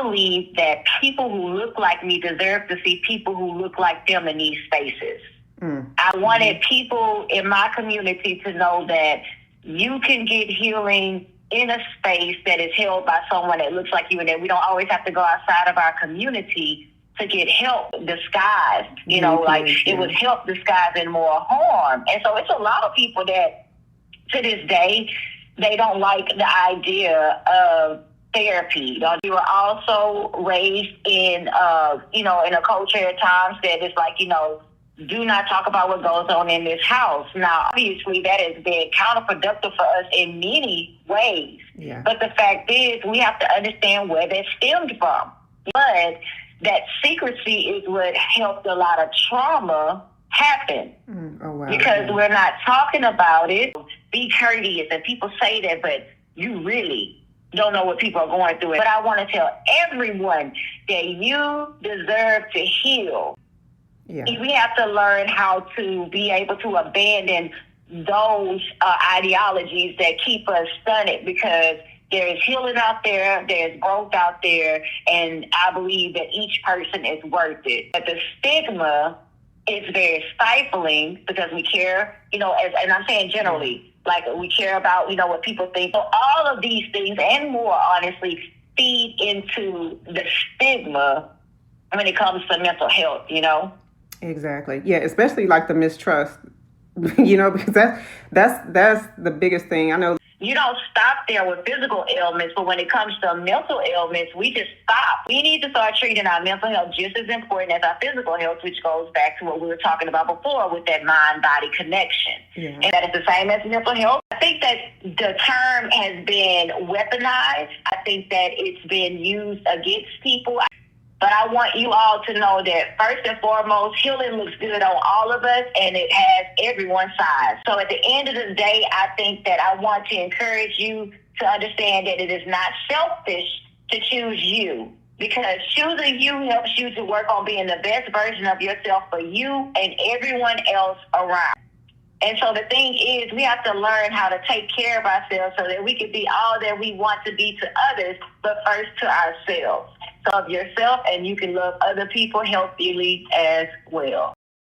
believe that people who look like me deserve to see people who look like them in these spaces. I wanted people in my community to know that you can get healing in a space that is held by someone that looks like you, and that we don't always have to go outside of our community to get help disguised. It was help disguised in more harm. And so it's a lot of people that to this day, they don't like the idea of therapy. We were also raised in in a culture at times that it's like, do not talk about what goes on in this house. Now, obviously, that has been counterproductive for us in many ways. Yeah. But the fact is, we have to understand where that stemmed from. But that secrecy is what helped a lot of trauma happen. Because we're not talking about it. Be courteous, and people say that, but you really don't know what people are going through. But I want to tell everyone that you deserve to heal. Yeah. We have to learn how to be able to abandon those ideologies that keep us stunted, because there is healing out there, there's growth out there, and I believe that each person is worth it. But the stigma is very stifling because we care, and I'm saying generally, like we care about, what people think. So all of these things and more, honestly, feed into the stigma when it comes to mental health, Exactly. Yeah, especially like the mistrust, because that's the biggest thing. I know. You don't stop there with physical ailments, but when it comes to mental ailments, we just stop. We need to start treating our mental health just as important as our physical health, which goes back to what we were talking about before with that mind-body connection. Yeah. And that is the same as mental health. I think that the term has been weaponized. I think that it's been used against people. But I want you all to know that first and foremost, healing looks good on all of us, and it has everyone's size. So at the end of the day, I think that I want to encourage you to understand that it is not selfish to choose you, because choosing you helps you to work on being the best version of yourself for you and everyone else around. And so the thing is, we have to learn how to take care of ourselves so that we can be all that we want to be to others, but first to ourselves. Love yourself, and you can love other people healthily as well.